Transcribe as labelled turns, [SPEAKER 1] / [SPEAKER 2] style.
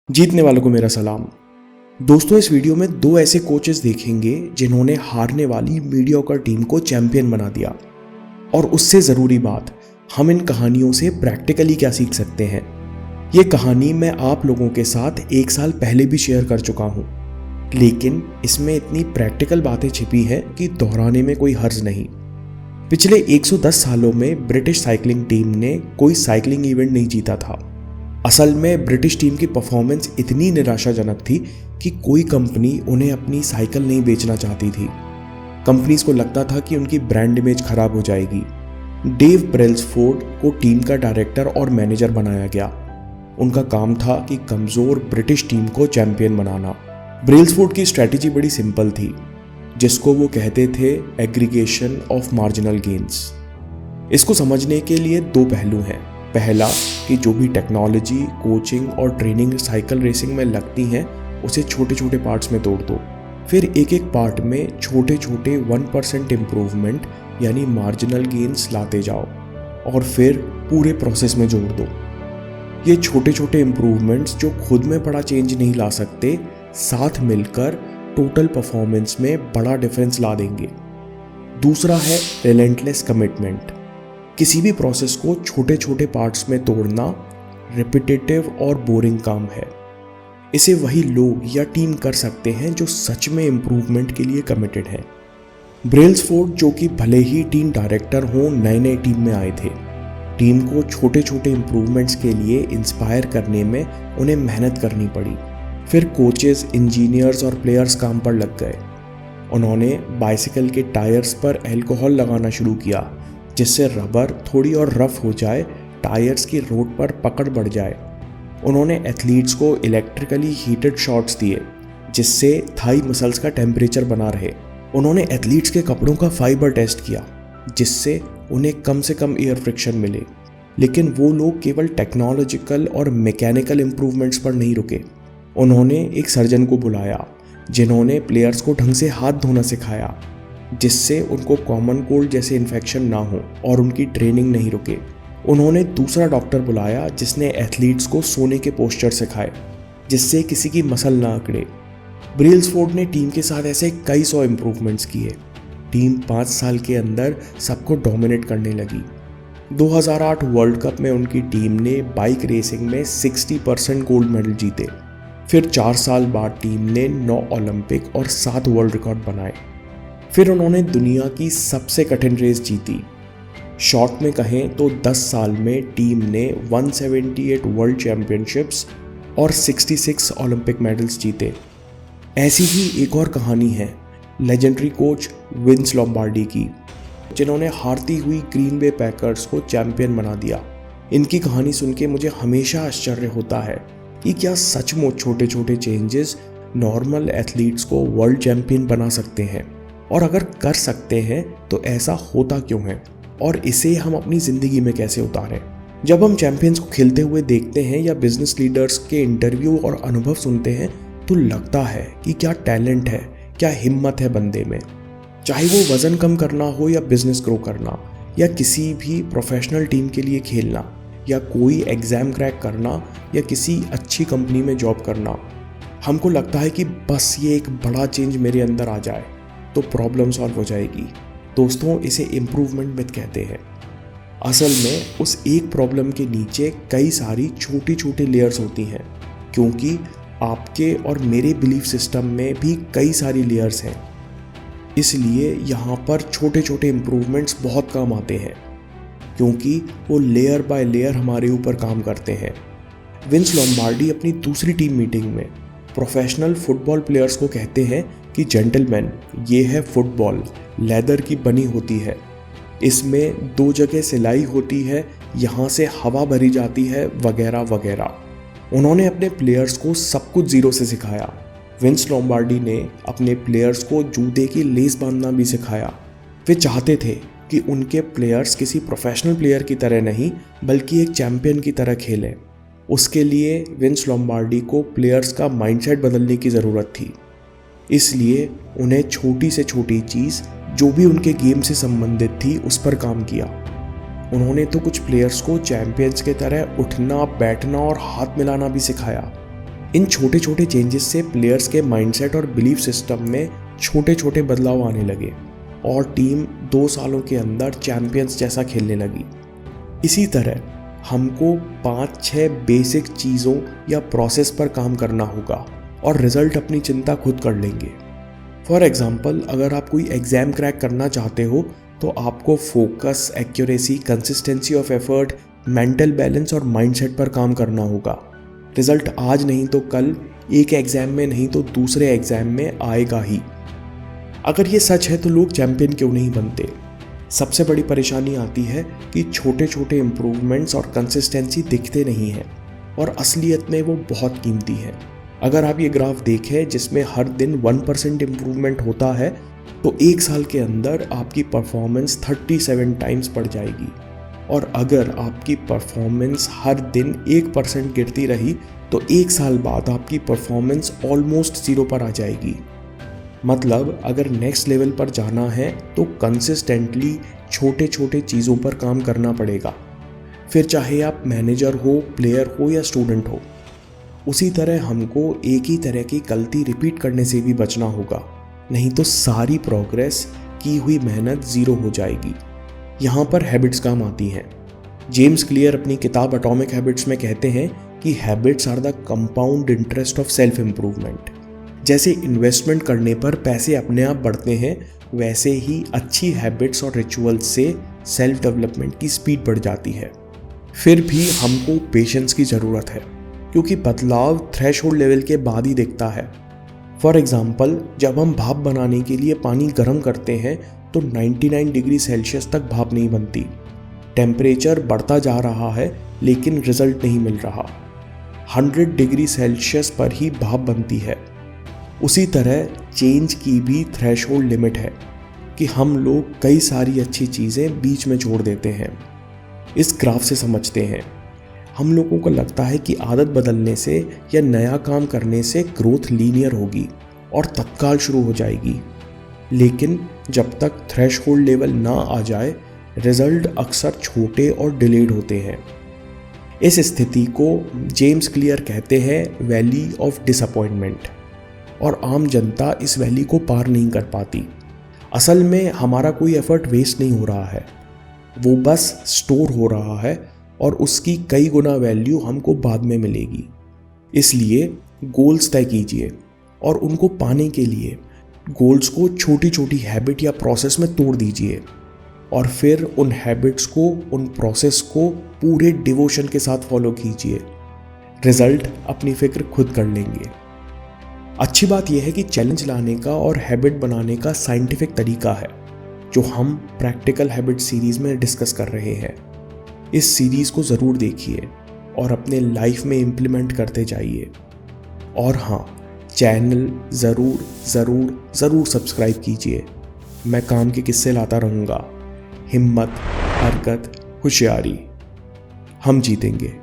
[SPEAKER 1] जीतने वालों को मेरा सलाम। दोस्तों, इस वीडियो में दो ऐसे कोचेस देखेंगे जिन्होंने हारने वाली मीडियोकर टीम को चैंपियन बना दिया। और उससे ज़रूरी बात, हम इन कहानियों से प्रैक्टिकली क्या सीख सकते हैं। ये कहानी मैं आप लोगों के साथ 1 साल पहले भी शेयर कर चुका हूँ, लेकिन इसमें इतनी प्रैक्टिकल बातें छिपी हैं कि दोहराने में कोई हर्ज नहीं। पिछले 110 सालों में ब्रिटिश साइकिलिंग टीम ने कोई साइकिलिंग इवेंट नहीं जीता था। असल में ब्रिटिश टीम की परफॉर्मेंस इतनी निराशाजनक थी कि कोई कंपनी उन्हें अपनी साइकिल नहीं बेचना चाहती थी। कंपनीज को लगता था कि उनकी ब्रांड इमेज खराब हो जाएगी। डेव ब्रेल्सफोर्ड को टीम का डायरेक्टर और मैनेजर बनाया गया। उनका काम था कि कमज़ोर ब्रिटिश टीम को चैंपियन बनाना। ब्रेल्सफोर्ड की स्ट्रैटेजी बड़ी सिंपल थी, जिसको वो कहते थे एग्रीगेशन ऑफ मार्जिनल गेन्स। इसको समझने के लिए 2 पहलू हैं। पहला कि जो भी टेक्नोलॉजी, कोचिंग और ट्रेनिंग साइकिल रेसिंग में लगती हैं, उसे छोटे छोटे पार्ट्स में तोड़ दो। फिर एक एक पार्ट में छोटे छोटे 1% इम्प्रूवमेंट यानी मार्जिनल गेन्स लाते जाओ और फिर पूरे प्रोसेस में जोड़ दो। ये छोटे छोटे इम्प्रूवमेंट्स जो खुद में बड़ा चेंज नहीं ला सकते, साथ मिलकर टोटल परफॉर्मेंस में बड़ा डिफरेंस ला देंगे। दूसरा है रिलेंटलेस कमिटमेंट। किसी भी प्रोसेस को छोटे छोटे पार्ट्स में तोड़ना रिपीटेटिव और बोरिंग काम है। इसे वही लोग या टीम कर सकते हैं जो सच में इम्प्रूवमेंट के लिए कमिटेड है। ब्रेल्सफोर्ड, जो कि भले ही टीम डायरेक्टर हों, नए टीम में आए थे। टीम को छोटे छोटे इम्प्रूवमेंट्स के लिए इंस्पायर करने में उन्हें मेहनत करनी पड़ी। फिर कोचेस, इंजीनियर्स और प्लेयर्स काम पर लग गए। उन्होंने बाइसिकल के टायर्स पर अल्कोहल लगाना शुरू किया, जिससे रबर थोड़ी और रफ हो जाए, टायर्स की रोड पर पकड़ बढ़ जाए। उन्होंने एथलीट्स को इलेक्ट्रिकली हीटेड शॉट्स दिए, जिससे थाई मसल्स का टेम्परेचर बना रहे। उन्होंने एथलीट्स के कपड़ों का फाइबर टेस्ट किया, जिससे उन्हें कम से कम एयर फ्रिक्शन मिले। लेकिन वो लोग केवल टेक्नोलॉजिकल और मैकेनिकल इम्प्रूवमेंट्स पर नहीं रुके। उन्होंने एक सर्जन को बुलाया, जिन्होंने प्लेयर्स को ढंग से हाथ धोना सिखाया, जिससे उनको कॉमन कोल्ड जैसे इन्फेक्शन ना हो, और उनकी ट्रेनिंग नहीं रुके। उन्होंने दूसरा डॉक्टर बुलाया, जिसने एथलीट्स को सोने के पोस्चर सिखाए, जिससे किसी की मसल ना अकड़े। ब्रेल्सफोर्ड ने टीम के साथ ऐसे कई 100 इम्प्रूवमेंट्स किए। टीम 5 साल के अंदर सबको डोमिनेट करने लगी। 2008 वर्ल्ड कप में उनकी टीम ने बाइक रेसिंग में 60% गोल्ड मेडल जीते। फिर 4 साल बाद टीम ने 9 ओलंपिक और 7 वर्ल्ड रिकॉर्ड बनाए। फिर उन्होंने दुनिया की सबसे कठिन रेस जीती। शॉर्ट में कहें तो 10 साल में टीम ने 178 वर्ल्ड चैंपियनशिप्स और 66 ओलंपिक मेडल्स जीते। ऐसी ही एक और कहानी है लेजेंडरी कोच विंस लोम्बार्डी की, जिन्होंने हारती हुई ग्रीन बे पैकर्स को चैंपियन बना दिया। इनकी कहानी सुन के मुझे हमेशा आश्चर्य होता है कि क्या सचमुच छोटे छोटे चेंजेस नॉर्मल एथलीट्स को वर्ल्ड चैंपियन बना सकते हैं, और अगर कर सकते हैं तो ऐसा होता क्यों है, और इसे हम अपनी ज़िंदगी में कैसे उतारें। जब हम चैंपियंस को खेलते हुए देखते हैं या बिजनेस लीडर्स के इंटरव्यू और अनुभव सुनते हैं, तो लगता है कि क्या टैलेंट है, क्या हिम्मत है बंदे में। चाहे वो वज़न कम करना हो या बिजनेस ग्रो करना, या किसी भी प्रोफेशनल टीम के लिए खेलना, या कोई एग्ज़ाम क्रैक करना, या किसी अच्छी कंपनी में जॉब करना। हमको लगता है कि बस ये एक बड़ा चेंज मेरे अंदर आ जाए तो प्रॉब्लम सॉल्व हो जाएगी। दोस्तों, इसे इम्प्रूवमेंट मिथ कहते हैं। असल में उस एक प्रॉब्लम के नीचे कई सारी छोटी छोटी लेयर्स होती हैं, क्योंकि आपके और मेरे बिलीफ सिस्टम में भी कई सारी लेयर्स हैं। इसलिए यहाँ पर छोटे छोटे इम्प्रूवमेंट्स बहुत काम आते हैं, क्योंकि वो लेयर बाय लेयर हमारे ऊपर काम करते हैं। विंस लोम्बार्डी अपनी दूसरी टीम मीटिंग में प्रोफेशनल फुटबॉल प्लेयर्स को कहते हैं कि जेंटलमैन, ये है फुटबॉल, लेदर की बनी होती है, इसमें 2 जगह सिलाई होती है, यहाँ से हवा भरी जाती है, वगैरह वगैरह। उन्होंने अपने प्लेयर्स को सब कुछ ज़ीरो से सिखाया। विंस लोम्बार्डी ने अपने प्लेयर्स को जूते की लेस बांधना भी सिखाया। वे चाहते थे कि उनके प्लेयर्स किसी प्रोफेशनल प्लेयर की तरह नहीं, बल्कि एक चैंपियन की तरह खेलें। उसके लिए विंस लोम्बार्डी को प्लेयर्स का माइंडसेट बदलने की ज़रूरत थी। इसलिए उन्हें छोटी से छोटी चीज़ जो भी उनके गेम से संबंधित थी उस पर काम किया। उन्होंने तो कुछ प्लेयर्स को चैंपियंस के तरह उठना, बैठना और हाथ मिलाना भी सिखाया। इन छोटे छोटे चेंजेस से प्लेयर्स के माइंडसेट और बिलीफ सिस्टम में छोटे छोटे बदलाव आने लगे और टीम 2 सालों के अंदर चैंपियंस जैसा खेलने लगी। इसी तरह हमको 5-6 बेसिक चीज़ों या प्रोसेस पर काम करना होगा और रिजल्ट अपनी चिंता खुद कर लेंगे। फॉर एग्जाम्पल, अगर आप कोई एग्ज़ाम क्रैक करना चाहते हो तो आपको focus, accuracy, consistency of effort, mental balance और माइंडसेट पर काम करना होगा। रिजल्ट आज नहीं तो कल, एक एग्ज़ाम में नहीं तो दूसरे एग्ज़ाम में आएगा ही। अगर ये सच है तो लोग चैंपियन क्यों नहीं बनते? सबसे बड़ी परेशानी आती है कि छोटे छोटे इम्प्रूवमेंट्स और कंसिस्टेंसी दिखते नहीं हैं और असलियत में वो बहुत कीमती है। अगर आप ये ग्राफ देखें जिसमें हर दिन 1% इम्प्रूवमेंट होता है तो 1 साल के अंदर आपकी परफॉर्मेंस 37 टाइम्स बढ़ जाएगी। और अगर आपकी परफॉर्मेंस हर दिन 1% गिरती रही तो 1 साल बाद आपकी परफॉर्मेंस ऑलमोस्ट 0 पर आ जाएगी। मतलब अगर नेक्स्ट लेवल पर जाना है तो कंसिस्टेंटली छोटे छोटे चीज़ों पर काम करना पड़ेगा, फिर चाहे आप मैनेजर हो, प्लेयर हो या स्टूडेंट हो। उसी तरह हमको एक ही तरह की गलती रिपीट करने से भी बचना होगा, नहीं तो सारी प्रोग्रेस, की हुई मेहनत ज़ीरो हो जाएगी। यहाँ पर हैबिट्स काम आती हैं। जेम्स क्लियर अपनी किताब एटॉमिक हैबिट्स में कहते हैं कि habits are the compound interest of self improvement. जैसे इन्वेस्टमेंट करने पर पैसे अपने आप बढ़ते हैं, वैसे ही अच्छी हैबिट्स और रिचुअल्स से सेल्फ डेवलपमेंट की स्पीड बढ़ जाती है। फिर भी हमको पेशेंस की ज़रूरत है क्योंकि बदलाव थ्रेशहोल्ड लेवल के बाद ही दिखता है। फॉर एग्जाम्पल, जब हम भाप बनाने के लिए पानी गर्म करते हैं तो 99 डिग्री सेल्सियस तक भाप नहीं बनती। टेम्परेचर बढ़ता जा रहा है लेकिन रिजल्ट नहीं मिल रहा। 100 डिग्री सेल्सियस पर ही भाप बनती है। उसी तरह चेंज की भी थ्रेशहोल्ड लिमिट है कि हम लोग कई सारी अच्छी चीज़ें बीच में छोड़ देते हैं। इस ग्राफ से समझते हैं, हम लोगों को लगता है कि आदत बदलने से या नया काम करने से ग्रोथ लीनियर होगी और तत्काल शुरू हो जाएगी, लेकिन जब तक थ्रेशहोल्ड लेवल ना आ जाए रिजल्ट अक्सर छोटे और डिलेड होते हैं। इस स्थिति को जेम्स क्लियर कहते हैं वैली ऑफ डिसअपॉइंटमेंट, और आम जनता इस वैली को पार नहीं कर पाती। असल में हमारा कोई एफर्ट वेस्ट नहीं हो रहा है, वो बस स्टोर हो रहा है और उसकी कई गुना वैल्यू हमको बाद में मिलेगी। इसलिए गोल्स तय कीजिए और उनको पाने के लिए गोल्स को छोटी छोटी हैबिट या प्रोसेस में तोड़ दीजिए और फिर उन हैबिट्स को, उन प्रोसेस को पूरे डिवोशन के साथ फॉलो कीजिए। रिजल्ट अपनी फिक्र खुद कर लेंगे। अच्छी बात यह है कि चैलेंज लाने का और हैबिट बनाने का साइंटिफिक तरीका है जो हम प्रैक्टिकल हैबिट सीरीज में डिस्कस कर रहे हैं। इस सीरीज को ज़रूर देखिए और अपने लाइफ में इम्प्लीमेंट करते जाइए। और हाँ, चैनल ज़रूर ज़रूर ज़रूर सब्सक्राइब कीजिए। मैं काम के किस्से लाता रहूँगा। हिम्मत, हरकत, होशियारी, हम जीतेंगे।